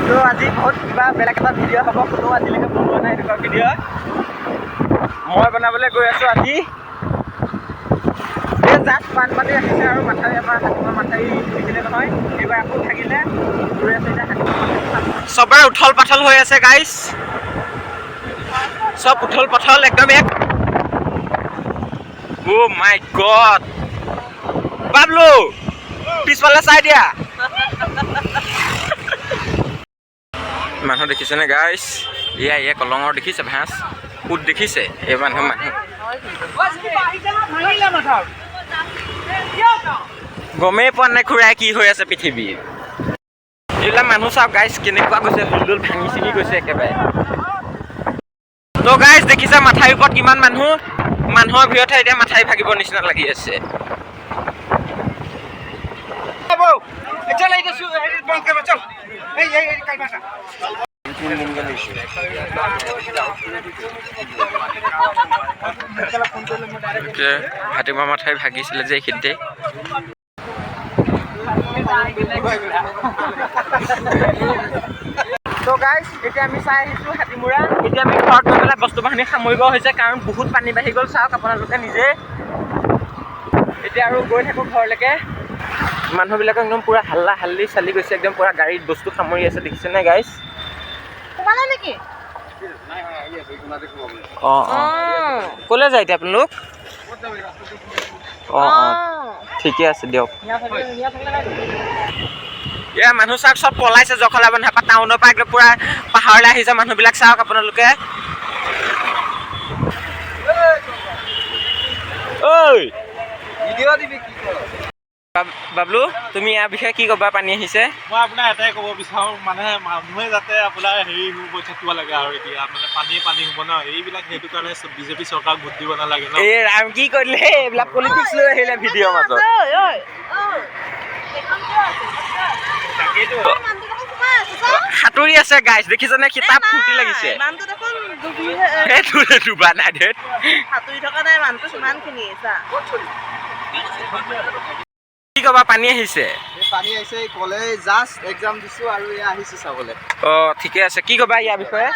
তো আজি বহুত কিবা বেলেগ এটা ভিডিঅ' হ'ব, কোনো আজিলৈকে বনোৱা নাই এনেকুৱা ভিডিঅ'। মই বনাবলৈ গৈ আছোঁ আজি। এই জাষ্ট বানপানী আহিছে আৰু মাথাউৰি আমাৰ হাতিমা মাথাউৰি দেখিছিলে নহয়, এইবাৰ আকৌ থাকিলে গৈ আছে এতিয়া হাতিমা মাথাউৰি। চবৰে উথল পাথল হৈ আছে গাইজ, চব উথল পাথল একদম এক। অ' মাই গড, বাবলু পিছফালে চাই দিয়া। মানুহ দেখিছেনে গাইজ? এয়া কলঙৰ দেখিছে ভাঁজ সুত দেখিছে এই মানুহ গমেই পোৱা নাই খুৰাই কি হৈ আছে পৃথিৱীত। এইবিলাক মানুহ চাওক গাইজ কেনেকুৱা গৈছে, হুলদুল ভাঙি চিঙি গৈছে একেবাৰে। তো গাইজ দেখিছে মাথাউৰিৰ ওপৰত কিমান মানুহ, মানুহৰ ভিৰতহে এতিয়া মাথাউৰি ভাগিব নিচিনা লাগি আছে। হাতিমা মাথাউৰি ভাগিছিলে যে এইখিনিতে। তো গাইজ এতিয়া আমি চাই আহিছোঁ হাতিমুৰা। এতিয়া আমি ঘৰত গৈ পেলাই বস্তু বাহিনী সামৰিব হৈছে, কাৰণ বহুত পানী বাঢ়ি গ'ল। চাওক আপোনালোকে নিজে। এতিয়া আৰু গৈ থাকোঁ ঘৰলৈকে। মানুহবিলাকে একদম পুৰা হাল্লা হাল্লি চালি গৈছে, একদম পুৰা গাড়ীত বস্তু সামৰি আছে, দেখিছেনে গাইজ? অঁ ক'লৈ যায় এতিয়া আপোনালোক? অঁ ঠিকে আছে দিয়ক। এয়া মানুহ চাওক চব পলাইছে জখলা বন্ধাৰ পৰা, টাউনৰ পৰা একদম পুৰা পাহাৰলৈ আহিছে মানুহবিলাক। চাওক আপোনালোকে। ঐ বাবলু, তুমি ইয়াৰ বিষয়ে কি ক'বা? পানী আহিছে। মই আপোনাৰ এটাই ক'ব বিচাৰোঁ, মানে মানুহে যাতে আপোনাৰ হেৰি হৈ থাকিব লাগে আৰু এতিয়া মানে পানী হ'ব ন, এইবিলাক সেইটো কাৰণে বিজেপি চৰকাৰক ভোট দিব নালাগে ন। এই ৰাম কি কৰিলে এইবিলাক পলিটিক্স লৈ আহিলে ভিডিঅ'ৰ মাজত। সাঁতুৰি আছে গাইজ, দেখিছেনে? কিতাপ ফূৰ্তি লাগিছে। সেইটো ডুবা নাই ধেত, সাঁতুৰি থকা নাই মানুহটো সিমানখিনি। কি ক'বা? পানী আহিছে। পানী আহিছে, কলেজ জাষ্ট এক্সাম দিছোঁ আৰু এয়া আহিছোঁ চাবলৈ। অঁ ঠিকে আছে, কি ক'বা ইয়াৰ বিষয়ে?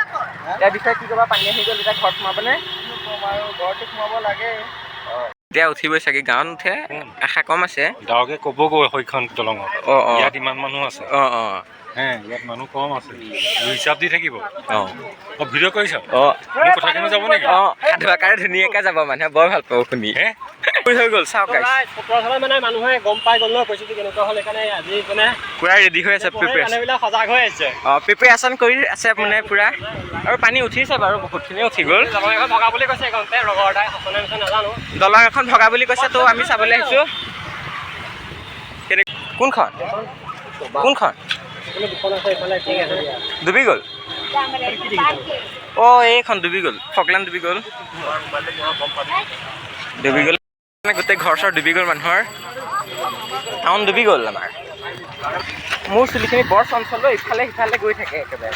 ইয়াৰ বিষয়ে কি ক'বা? পানী আহি গ'ল, এতিয়া ঘৰত সোমাবনে? আৰু ঘৰতে সোমাব লাগে। এতিয়া উঠিবই চাগে, গাঁৱত নুঠে, আশা কম আছে। ডাঙৰকে ক'বগৈ সেইখন দলঙত ইয়াত ইমান মানুহ আছে। ইয়াত মানুহ কম আছে, হিচাপ দি থাকিব। ভিডিঅ' কৰিছ? কথাখিনি যাব নেকি? সাধু আকাৰে ধুনীয়াকৈ যাব, মানুহে বৰ ভাল পাব শুনি। হৈ গ'ল চাওক গাইজ। মানে মানুহে গম পাই গ'ল ন পৰিস্থিতি কেনেকুৱা হ'ল, সেইকাৰণে আজি মানে পুৰা ৰেডি হৈ আছে, মানুহবিলাক সজাগ হৈ আছে। প্ৰিপেৰেশ্যন কৰি আছে মানে পুৰা। আৰু পানী উঠিছে বাৰু, বহুতখিনি উঠি গ'ল। দলং এখন ভগা বুলি কৈছে এইখনতে, লগৰ এটাই সঁচনে মিছে নাজানো। দলং এখন ভগা বুলি কৈছে, তো আমি চাবলৈ আহিছোঁ। কোনখন? ডুবি গ'ল? অঁ এইখন ডুবি গ'ল, ফকলেণ্ড ডুবি গ'ল। গোটেই ঘৰ চৰ ডুবি গ'ল মানুহৰ, টাউন ডুবি গ'ল আমাৰ। মোৰ চুলিখিনি বৰ চঞ্চল, ইফালে সিফালে গৈ থাকে একেবাৰে।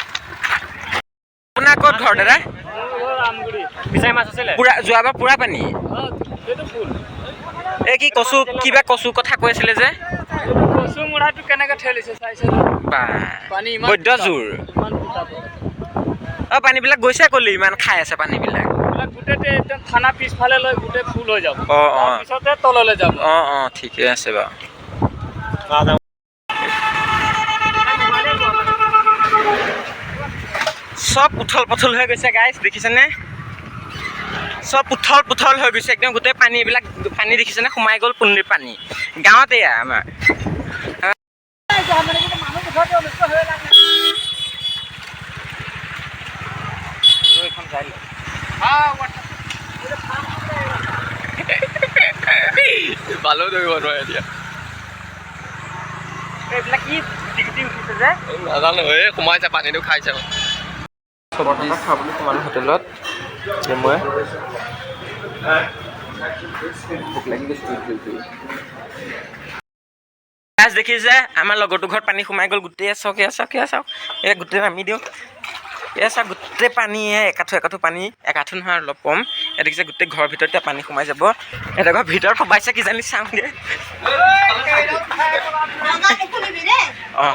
আপোনাৰ ক'ত ঘৰ দাদা? পুৰা যোৱাবাৰ পুৰা পানী। এই কি কচু, কিবা কচু কথা কৈ আছিলে যে? কচু মুঢ়াটো কেনেকৈ ঠেলিছে চাইছে? বৈদ্য জোৰ। পানীবিলাক গৈছে ক'লি, ইমান খাই আছে পানীবিলাক। গোটেই একদম থানা পিছফালে লৈ গোটেই ফুল হৈ যাব। পিছতে তললৈ যাব। ঠিকে আছে বাৰু। চব উথল পথল হৈ গৈছে গাইজ, দেখিছেনে? চব উথল পুথল হৈ গৈছে একদম, গোটেই পানী এইবিলাক পানী দেখিছেনে? সোমাই গ'ল পুনৰিৰ পানী গাঁৱতে আমাৰ। ভালো ধৰিব নোৱাৰে এতিয়া। এইবিলাক কি টিকটি উঠিছে যে? নাজানো, এই সোমাইছে পানীটো খাইছে। চব্জি খাবলৈ সোমালো হোটেলত। মই ভোক লাগি গৈছে। দেখিছে আমাৰ লগৰটো ঘৰত পানী সোমাই গ'ল গোটেই। চাওক এই গোটেই নামি দিওঁ। এয়া চা গোটেই পানী একাঠু পানী একাঠু নহয় অলপ কম এতিয়া দেখিছে গোটেই ঘৰৰ ভিতৰত এতিয়া পানী সোমাই যাব এটা ঘৰ ভিতৰত সোমাইছে কিজানি চাওঁগে অঁ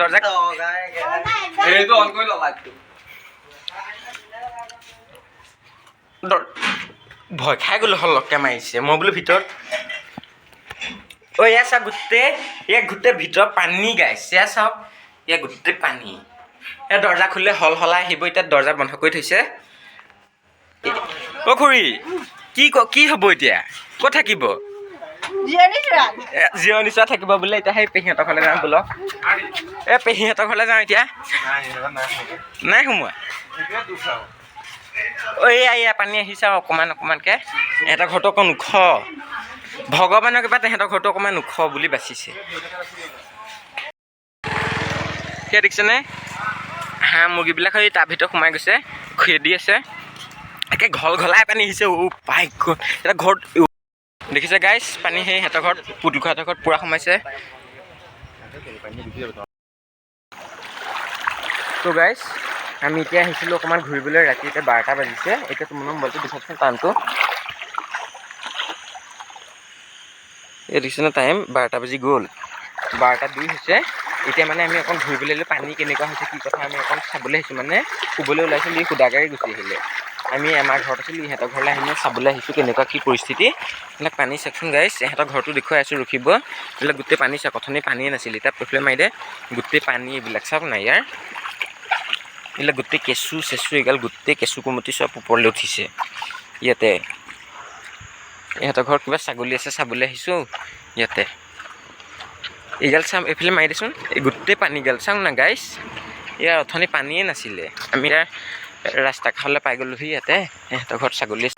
দৰ্জা ভয় খাই গ'লো হলককে মাৰিছে মই বোলো ভিতৰত এয়া চা গোটেই ভিতৰত পানী গাইছে এয়া চাওক এয়া গোটেই পানী এয়া দৰ্জা খুলিলে হলাই আহিব এতিয়া দৰ্জা বন্ধ কৰি থৈছে খুৰী কি হ'ব এতিয়া ক'ত থাকিব জিৰণি চোৱা থাকিব বোলে এতিয়া সেই পেহীহঁতৰ ঘৰলৈ যাওঁ বোলক পেহীহঁতৰ ঘৰলৈ যাওঁ এতিয়া নাই সোমোৱা এয়া পানী আহিছে আৰু অকণমানকৈ ইহঁতৰ ঘৰটো অকণ ওখ ভগৱানৰ কিবা তেহেঁতৰ ঘৰটো অকণমান ওখ বুলি বাচিছে সেয়া দেখিছেনে হাঁহ মুৰ্গীবিলাক সেই তাৰ ভিতৰত সোমাই গৈছে খেদি আছে একে ঘলাই পানী আহিছে পাই গ'ল এটা ঘৰত দেখিছে গাইজ পানী সেই সিহঁতৰ ঘৰত পুতুলহঁতৰ ঘৰত পূৰা সোমাইছে ত' গাইজ আমি এতিয়া আহিছিলোঁ অকণমান ঘূৰিবলৈ ৰাতি এতিয়া 12টা বাজিছে এতিয়া তোমাৰ মোবাইলটো দেখাওকচোন টাইমটো এই দেখিছেনে টাইম 12টা বাজি গ'ল 12:02 হৈছে এতিয়া মানে আমি অকণ ঘূৰিবলৈ আহিলোঁ পানী কেনেকুৱা হৈছে কি কথা আমি অকণ চাবলৈ আহিছোঁ মানে শুবলৈ ওলাইছিলোঁ ই সুদাগাড়ী গুচি আহিলে আমি আমাৰ ঘৰত আছিলোঁ ইহঁতৰ ঘৰলৈ আহিলে চাবলৈ আহিছোঁ কেনেকুৱা কি পৰিস্থিতি এইবিলাক পানী চাওকচোন গাইজ ইহঁতৰ ঘৰটো দেখুৱাই আছোঁ ৰখিব এইবিলাক গোটেই পানী চাওক অথনি পানীয়ে নাছিলে এতিয়া প্ৰফিলে মাৰি দে গোটেই পানী এইবিলাক চাওক নাই ইয়াৰ এইবিলাক গোটেই কেঁচু চেঁচু এইগাল গোটেই কেঁচু কুমটি চব ওপৰলৈ উঠিছে ইয়াতে ইহঁতৰ ঘৰত কিবা ছাগলী আছে চাবলৈ আহিছোঁ ইয়াতে এইগাল চাম এইফালে মাৰি দেচোন এই গোটেই পানীগাল চাওঁ না গাইজ ইয়াৰ অথনি পানীয়ে নাছিলে আমি ইয়াৰ ৰাস্তা কাষলৈ পাই গ'লোহি ইয়াতে ইহঁতৰ ঘৰত ছাগলী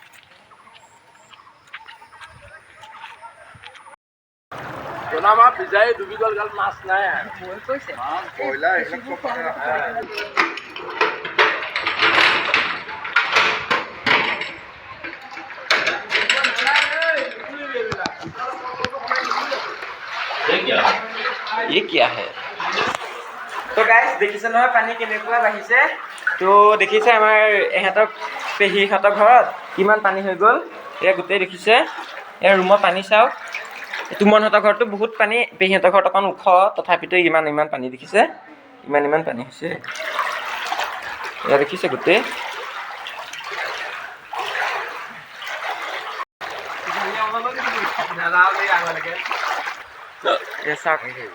মাছ নাই ये क्या है तो गाइस দেখিছে নহয় পানী কেনেকুৱা বাঢ়িছে তো দেখিছে আমাৰ এহঁতৰ পেহীহঁতৰ ঘৰত কিমান পানী হৈ গ'ল এয়া গোটেই দেখিছে এয়া ৰুমৰ পানী চাওক তুমনহঁতৰ ঘৰতো বহুত পানী পেহীহঁতৰ ঘৰত অকণ ওখ তথাপিতো ইমান পানী দেখিছে ইমান পানী হৈছে এয়া দেখিছে গোটেই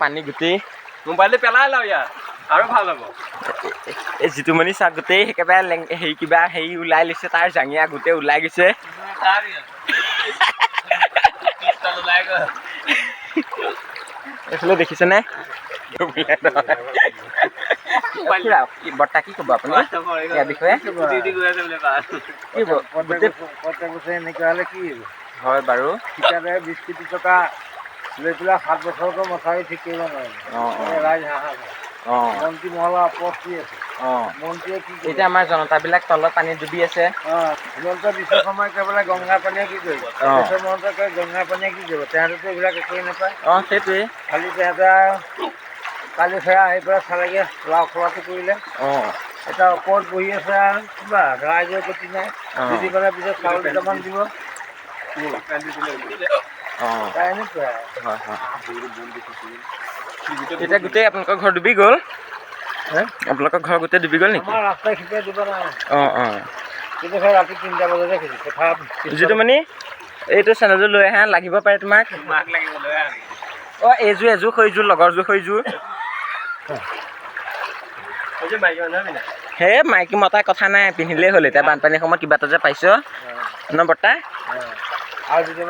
পানী গোটেই মোবাইলটো পেলাই লওঁ ইয়াত আৰু ভাল হ'ব এই যিটো মানে চাওক গোটেই একেবাৰে হেৰি ওলাই লৈছে তাৰ জাঙিয়া গোটেই ওলাই গৈছে এইফালে দেখিছেনে বৰ্তা কি ক'ব আপুনি ইয়াৰ বিষয়ে এনেকুৱা হ'লে কি হয় বাৰু ঠিকাদাৰে 20 কোটি টকা লৈ পেলাই 7 বছৰতো মথাউৰি ঠিক কৰিব নোৱাৰে ৰাইজ হাহাকাৰ মন্ত্ৰী মহলৰ আপত্তি আছে মন্ত্ৰীয়ে কি এতিয়া আমাৰ জনতাবিলাক তলত পানী ডুবি আছে হিমন্ত বিশ্ব শৰ্মাই কেৱল গংগা পানীয়ে কি কৰিব মন্ত্ৰী কয় গংগা পানীয়ে কি কৰিব তেহেঁতেতো এইবিলাক একোৱেই নাপায় সেইটোৱে খালি তেহেঁতে কালি ফেৰা আহি পেলাই চালেগৈ লাও খোৱাটো কৰিলে এটা ওপৰত বহি আছে আৰু কিবা ৰাইজৰ গতি নাই যদি পেলাই পিছত চাউল দুটামান দিব এতিয়া গোটেই আপোনালোকৰ ঘৰ ডুবি গ'ল আপোনালোকৰ ঘৰ গোটেই ডুবি গ'ল নেকি ৰাস্তাই সিপাৰে দিব নোৱাৰে কিন্তু সেই ৰাতি 3টা বজাতে খেলিছে যিটো মানে এইটো চেনেলযোৰ লৈ আহা লাগিব পাৰে তোমাক এযোৰ সৈযোৰ লগৰযোৰ সৈযোৰ হে মাইকী মতাৰ কথা নাই পিন্ধিলেই হ'ল এতিয়া বানপানীৰ সময়ত কিবা এটা যে পাইছ ন বৰ্তা আৰু